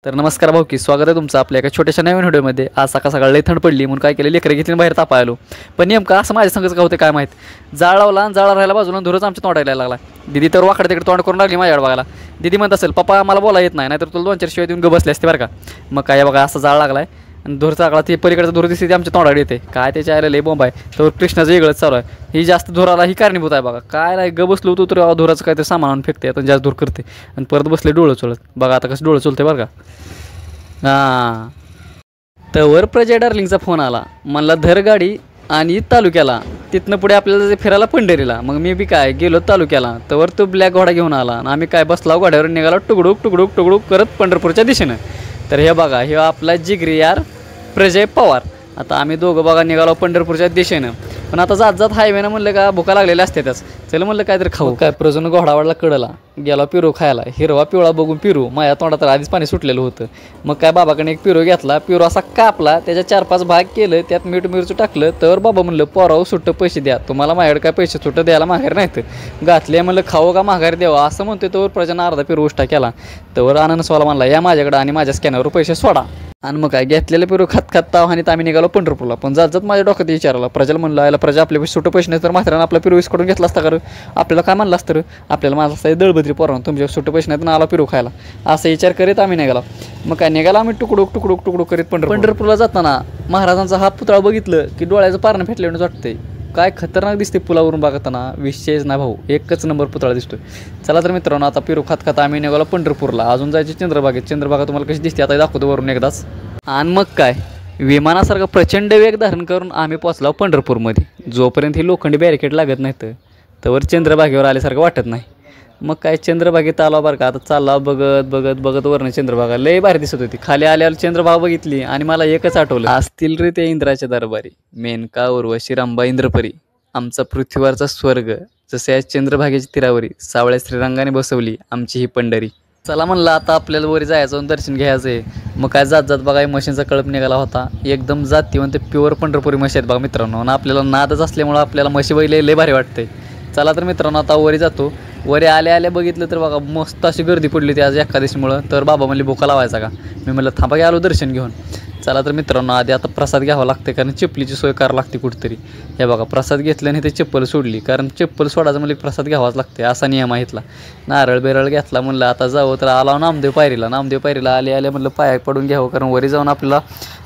तर नमस्कार भाऊ की स्वागत आहे तुमचं आपल्या एका छोट्याशा नवीन व्हिडिओमध्ये। आज सकाळ सकाळ लई थंड पडली म्हणून काय केलं, लेकरं घेतली बाहेर तापा आलो। पण नेमकं असं माझ्या संगच का होते काय माहीत। जाळ लावला आणि जाळा राहायला बाजूला धुरच आमच्या तोंडायला लागला। दिदी तर वाकडे तिकडे तोंड करून लागली माझ्याकडे बघायला। दिदी म्हणत असेल पप्पा मला बोला येत नाही, नाहीतर तुला 2-4 शिवाय देऊन ग बसले असते बरं का। मग काय बघा असं जाळ लागलाय आणि धुर चाकला ती पलीकडचा धुर दिसते आमच्या तोंडाकडे येते। काय त्याच्या आयला लई बॉम्ब आहे, तर कृष्णाचं वेगळंच चालू आहे। ही जास्त धुराला ही कारणीभूत आहे बघा। काय नाही ग बसलो होतो तर धुराचं काहीतरी सामान आणून फेकते आणि जास्त धूर करते आणि परत बसले डोळं चोळत। बघा आता कसं डोळं चोलते बरं का। हां तर प्रजा डार्लिंगचा फोन आला, म्हणला धर गाडी आणि तालुक्याला। तिथनं पुढे आपल्याला जे फिरायला पंढरीला। मग मी बी काय गेलो तालुक्याला, तर तो ब्लॅक घोडा घेऊन आला आणि आम्ही काय बसला घोड्यावर निघाला टुकडूक टुकडूक टुकडूक करत पंढरपूरच्या दिशेनं। तर हे बघा हे आपला जिगरी यार प्रजय पवार। आता आम्ही दोघं बघा निघालो पंढरपूरच्या दिशेनं। पण आता जात जात हायवेनं म्हणलं का भुका लागलेल्या असतातच, चल म्हणलं काहीतरी खाऊ। काय प्रजून घोडावाडला कडला गेला पिरू खायला। हिरवा पिवळा बघून पिरू माझ्या तोंडात तर आधीच पाणी सुटलेलं होतं। मग काय बाबाकडे एक पिरू घेतला, पिरू असा कापला, त्याच्या 4-5 भाग केलं, त्यात मीठ मिरचू टाकलं। तर बाबा म्हणलं पोराव सुट्ट पैसे द्या, तुम्हाला माझ्याकडे काय पैसे सुट्ट द्यायला माघार नाहीत। घातले म्हणलं खाऊ का माघार द्यावा असं म्हणतोय। तर प्रजानं अर्धा पिरू उष्टा केला। तर अननसवाला म्हणला या माझ्याकडे आणि माझ्या स्कॅनरवर पैसे सोडा। आणि मग काय घेतलेलं पिरू खात खात ताव आणि आम्ही निघालो पंढरपूरला। पण जात जात माझ्या डोक्यात विचारला, प्रजाला म्हणलं आयला प्रजा आपल्या पैसे सुट्ट पैसे नाही तर म्हाताऱ्यानं आपला पिरू विस्कडून घेतला असता का, आपल्याला काय म्हणलं असतं, आपल्याला माझा असता दळबद्री पोरांना तुमच्या सुट्ट पैसे नाही तर आला पिरू खायला असं विचार करीत आम्ही निघालो। मग काय निघाला आम्ही टुकडूक टुकडूक टुकडूक करीत पंढरपूरला जाताना महाराजांचा हा पुतळा बघितलं की डोळ्याचं पारणं फेटल्यानं वाटतंय। काय खतरनाक दिसते पुलावरून बघताना, विषयच ना भाऊ, एकच नंबर पुतळा दिसतोय। चला तर मित्रांनो आता पिरू खात खात आम्ही निघालो पंढरपूरला। अजून जायचे चंद्रभागेत। चंद्रभागा तुम्हाला कशी दिसते आता दाखवतो वरून एकदाच। आणि मग काय विमानासारखं प्रचंड वेग धारण करून आम्ही पोचलो पंढरपूरमध्ये। जोपर्यंत ही लोखंडी बॅरिकेड लागत नाहीत तोवर चंद्रभागेवर आल्यासारखं वाटत नाही। मग काय चंद्रभागेत आलो बरं का। आता चालला बघत बघत बघत वरनं चंद्रभागा लय भारी दिसत होती। खाली आल्यावर चंद्रभागा बघितली आणि मला एकच आठवलं, असतील रे ते इंद्राच्या दरबारी, मेनका उर्वशी रंभा इंद्रपरी, आमचा पृथ्वीवरचा स्वर्ग, जसे आज चंद्रभागेच्या तीरावरी सावळ्या श्रीरंगाने बसवली आमची ही पंढरी। चला म्हणलं आता आपल्याला वरी जायचं दर्शन घ्यायचं आहे। मग काय जात जात बघा मशीनचा कळप निघाला होता, एकदम जातीवंत प्युअर पंढरपुरी म्हशी आहेत बघा मित्रांनो। आणि आपल्याला नादच असल्यामुळं आपल्याला म्हशी बैल लय भारी वाटते। चला तर मित्रांनो आता वरी जातो। वरी आल्या आल्या बघितलं तर बघा मस्त अशी गर्दी पडली होती आज एकादशीमुळं। तर बाबा म्हणले भुका लावायचा का, मी म्हणलं थांबा आलो दर्शन घेऊन। चला तर मित्रांनो आधी आता प्रसाद घ्यावा लागते, कारण चप्पलीची सोय करावं लागते कुठेतरी। हे बघा प्रसाद घेतलं आणि ते चप्पल सोडली, कारण चप्पल सोडायचं म्हणजे प्रसाद घ्यावाच लागते असा नियम आहे इथला। नारळ बेरळ घेतला, म्हणलं आता जावं। तर आला नामदेव पायरीला आले आले म्हणलं पाया पडून घ्यावं, कारण वरी जाऊन आपल्याला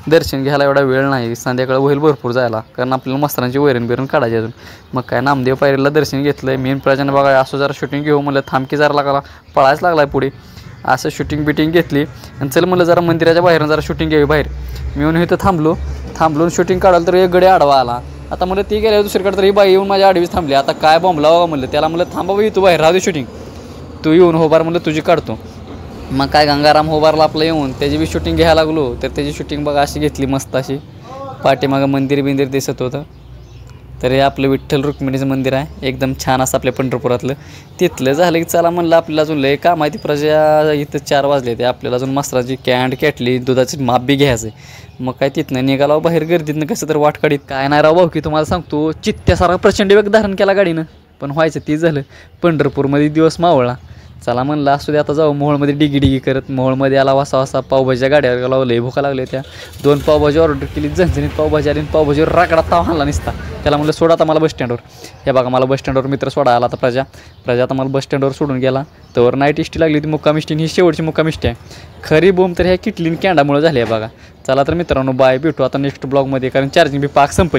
दर्शन घ्यायला एवढा वेळ नाही, संध्याकाळ होईल भरपूर जायला, कारण आपल्याला मस्तरांची वैरण बिरण काढायची अजून। मग काय नामदेव पायरीला दर्शन घेतलं। मेन प्रजाने बघा असं जरा शूटिंग घेऊ म्हणलं, थांबकी जरा लागला पळायच लागला पुढे। असं शूटिंग बिटिंग घेतली आणि चल म्हणलं जरा मंदिराच्या बाहेरून जरा शूटिंग घ्यावी बाहेर। मी येऊन इथं थांबलो शूटिंग काढायला तर एक गडे आडवा आला। आता म्हणलं ती गेल्या दुसरीकडे तर ही बाई येऊन माझ्या आडवीच थांबली। आता काय बॉम्ब लावा म्हणलं त्याला, म्हणलं थांबा बाई तू बाहेर राहू दे शूटिंग, तू येऊन होबार म्हणलं तुझी काढतो। मग काय गंगाराम होबारला आपलं येऊन त्याची बी शूटिंग घ्यायला लागलो। तर त्याची शूटिंग बघा अशी घेतली मस्त अशी, पाठीमागं मंदिर बिंदिर दिसत होतं। तर हे आपलं विठ्ठल रुक्मिणीचं मंदिर आहे, एकदम छान असं आपल्या पंढरपुरातलं। तिथलं झालं की चला म्हणलं आपल्याला अजून लय काम आहे ती प्रजा। इथं 4 वाजले ते आपल्याला अजून मस्तराची कॅटली दुधाची माप बी घ्यायचं। मग काय तिथनं निघाला बाहेर गर्दीतनं कसं तर वाटकाडीत। काय नाही राव भाऊ की तुम्हाला सांगतो, चित्त्यासारखा प्रचंड वेग धारण केला गाडीनं, पण व्हायचं ती झालं पंढरपूरमध्ये दिवस मावळला। चला म्हणलं असू दे आता जाऊ। मोहोळमध्ये डिगी करत मोहोळमध्ये आला वासा पावभाजीच्या गाड्यावर गेला। लय भुका लागल्या त्या, 2 पावभाजी ऑर्डर केली, झणझणीत पावभाजी आली। पावभाजीवर रागडा ताव आणला निसता। त्याला म्हणलं सोडा आता मला बस स्टँडवर। हे बघा मला बस स्टँडवर मित्र सोडा आला आता प्रजा आता मला बस स्टँडवर सोडून गेला। तर नाईट इष्टी लागली होती मुक्काम इष्टी, ही शेवटची मुक्काम इष्टी आहे खरी बोम। तर ह्या किटलीन कॅन्डामुळे झाली आहे बघा। चला तर मित्रांनो बाय, भेटू आता नेक्स्ट ब्लॉगमध्ये, कारण चार्जिंग बी पाक संपली।